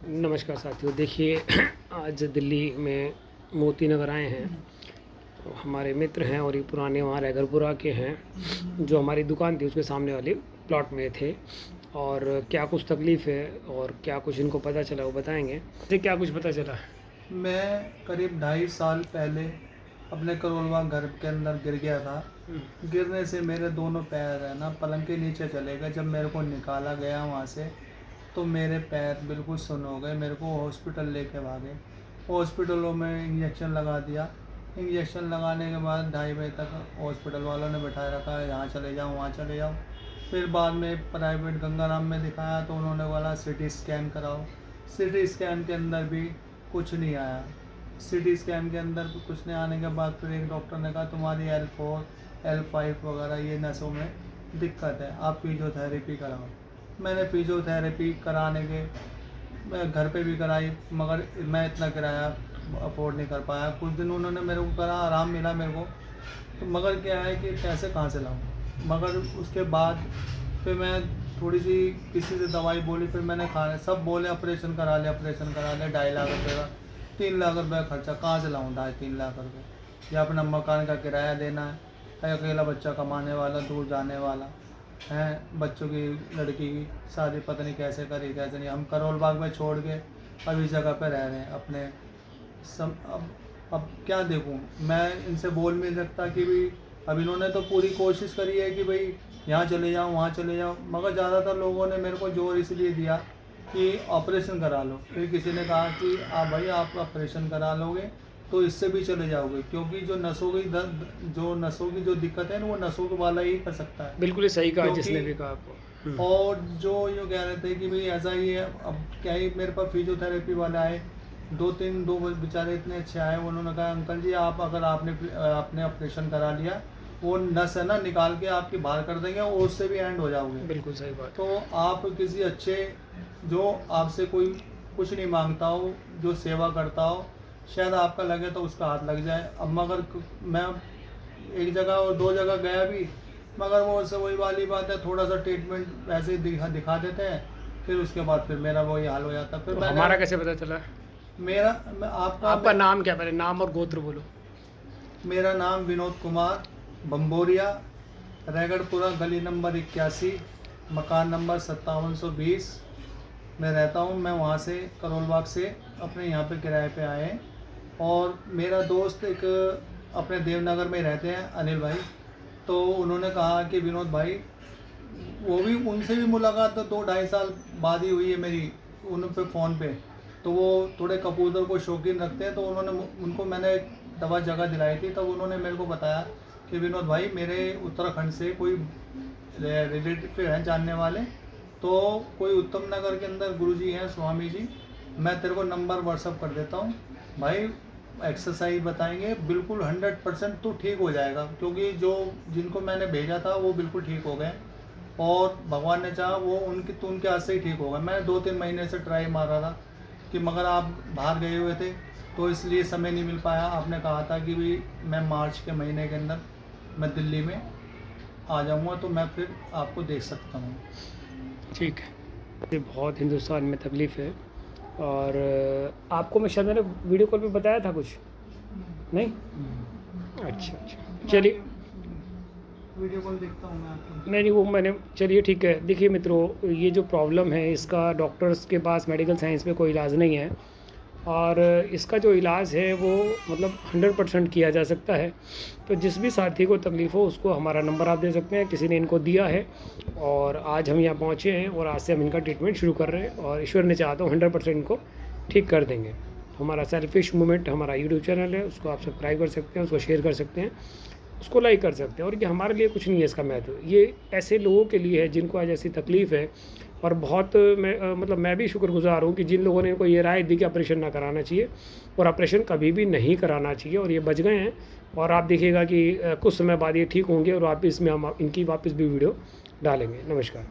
नमस्कार साथियों, देखिए आज दिल्ली में मोती नगर आए हैं। तो हमारे मित्र हैं और ये पुराने वहाँ रैगरपुरा के हैं, जो हमारी दुकान थी उसके सामने वाले प्लॉट में थे। और क्या कुछ तकलीफ़ है और क्या कुछ इनको पता चला वो बताएंगे। तो क्या कुछ पता चला? मैं करीब 2.5 साल पहले अपने करोलबाग घर के अंदर गिर गया था। गिरने से मेरे दोनों पैर है ना पलंग के नीचे चले गए। जब मेरे को निकाला गया वहाँ से तो मेरे पैर बिल्कुल सुन्न हो गए। मेरे को हॉस्पिटल लेके भागे। हॉस्पिटलों में इंजेक्शन लगा दिया। इंजेक्शन लगाने के बाद 2:30 बजे तक हॉस्पिटल वालों ने बैठाए रखा है, यहाँ चले जाओ वहाँ चले जाओ। फिर बाद में प्राइवेट गंगाराम में दिखाया तो उन्होंने बोला सिटी स्कैन कराओ। सिटी स्कैन के अंदर भी कुछ नहीं आया। सिटी स्कैन के अंदर कुछ नहीं आने के बाद फिर एक डॉक्टर ने कहा तुम्हारी L4 L5 वगैरह ये नसों में दिक्कत है, आप फिजियोथेरेपी कराओ। मैंने फिजियोथेरेपी कराने के मैं घर पे भी कराई, मगर मैं इतना किराया अफोर्ड नहीं कर पाया। कुछ दिन उन्होंने मेरे को करा, आराम मिला मेरे को, तो मगर क्या है कि पैसे कहाँ से लाऊं। मगर उसके बाद फिर मैं थोड़ी सी किसी से दवाई बोली, फिर मैंने खाने सब बोले ऑपरेशन करा ले 2.5 लाख रुपये का। 3 लाख रुपये खर्चा कहाँ से लाऊं, 2.5-3 लाख रुपये। या अपना मकान का किराया देना है, अकेला बच्चा कमाने वाला, दूर जाने वाला है, बच्चों की लड़की की शादी पता नहीं कैसे करी कैसे नहीं। हम करोल बाग में छोड़ के अब इस जगह पे रह रहे हैं अपने अब क्या देखूं। मैं इनसे बोल भी नहीं सकता कि भाई अब इन्होंने तो पूरी कोशिश करी है कि भाई यहाँ चले जाओ वहाँ चले जाओ, मगर ज़्यादातर लोगों ने मेरे को जोर इसलिए दिया कि ऑपरेशन करा लो। फिर किसी ने कहा कि आप भाई आप ऑपरेशन करा लोगे तो इससे भी चले जाओगे, क्योंकि जो नसों की जो दिक्कत है ना वो नसों वाला ही कर सकता है। बिल्कुल ही सही कहा जिसने क्योंकि भी कहा आपको। और जो यूँ कह रहे थे कि भाई ऐसा ही है, अब क्या ही मेरे पास फिजियोथेरेपी वाले आए, दो बेचारे इतने अच्छे आए। उन्होंने कहा अंकल जी आप अगर आपने ऑपरेशन करा लिया, वो नस है ना निकाल के आपकी बाहर कर देंगे और उससे भी एंड हो जाओगे। बिल्कुल सही बात। तो आप किसी अच्छे जो आपसे कोई कुछ नहीं मांगता हो, जो सेवा करता हो, शायद आपका लगे तो उसका हाथ लग जाए। अब मगर मैं एक जगह और 2 जगह गया भी, मगर वो से वही वाली बात है, थोड़ा सा ट्रीटमेंट वैसे ही दिखा देते हैं, फिर उसके बाद फिर मेरा वही हाल हो जाता है। फिर तो मैंने हमारा कैसे पता चला? आपका नाम क्या, पहले नाम और गोत्र बोलो। मेरा नाम विनोद कुमार बम्बोरिया, रैगड़पुरा गली नंबर 81, मकान नंबर 5720 में रहता हूँ। मैं वहाँ से करोलबाग से अपने यहाँ पे किराए पे आए हैं। और मेरा दोस्त एक अपने देवनगर में रहते हैं अनिल भाई, तो उन्होंने कहा कि विनोद भाई, वो भी उनसे भी मुलाकात तो 2-2.5 साल बाद ही हुई है मेरी उन पे फ़ोन पे। तो वो थोड़े कबूतर को शौकीन रखते हैं, तो उनको मैंने एक दवा जगह दिलाई थी, तब उन्होंने मेरे को बताया कि विनोद भाई मेरे उत्तराखंड से कोई रिलेटिव हैं जानने वाले, तो कोई उत्तम नगर के अंदर गुरुजी हैं स्वामी जी, मैं तेरे को नंबर व्हाट्सअप कर देता हूँ भाई, एक्सरसाइज बताएंगे, बिल्कुल 100% तो ठीक हो जाएगा। क्योंकि जो जिनको मैंने भेजा था वो बिल्कुल ठीक हो गए, और भगवान ने चाहा वो उनके हाथ से ही ठीक होगा। मैं 2-3 महीने से ट्राई मार रहा था कि मगर आप बाहर गए हुए थे तो इसलिए समय नहीं मिल पाया। आपने कहा था कि भाई मैं मार्च के महीने के अंदर मैं दिल्ली में आ जाऊँगा, तो मैं फिर आपको देख सकता हूँ। ठीक है। ये बहुत हिंदुस्तान में तकलीफ़ है। और आपको मैं शायद मैंने वीडियो कॉल पे बताया था कुछ नहीं? अच्छा अच्छा, चलिए। वीडियो कॉल देखता हूँ मैं आपकी। नहीं वो मैंने, चलिए ठीक है। देखिए मित्रों, ये जो प्रॉब्लम है इसका डॉक्टर्स के पास मेडिकल साइंस में कोई इलाज नहीं है। और इसका जो इलाज है वो मतलब 100% किया जा सकता है। तो जिस भी साथी को तकलीफ़ हो उसको हमारा नंबर आप दे सकते हैं, किसी ने इनको दिया है और आज हम यहाँ पहुँचे हैं और आज से हम इनका ट्रीटमेंट शुरू कर रहे हैं। और ईश्वर ने चाहा तो 100% इनको ठीक कर देंगे। हमारा सेल्फिश मूवमेंट हमारा यूट्यूब चैनल है, उसको आप सब्सक्राइब कर सकते हैं, उसको शेयर कर सकते हैं, उसको लाइक कर सकते हैं। और ये हमारे लिए कुछ नहीं है इसका महत्व, ये ऐसे लोगों के लिए है जिनको आज ऐसी तकलीफ़ है। और बहुत मैं भी शुक्रगुजार हूँ कि जिन लोगों ने इनको ये राय दी कि ऑपरेशन ना कराना चाहिए, और ऑपरेशन कभी भी नहीं कराना चाहिए, और ये बच गए हैं। और आप देखिएगा कि कुछ समय बाद ये ठीक होंगे और वापस में हम इनकी वापस भी वीडियो डालेंगे। नमस्कार।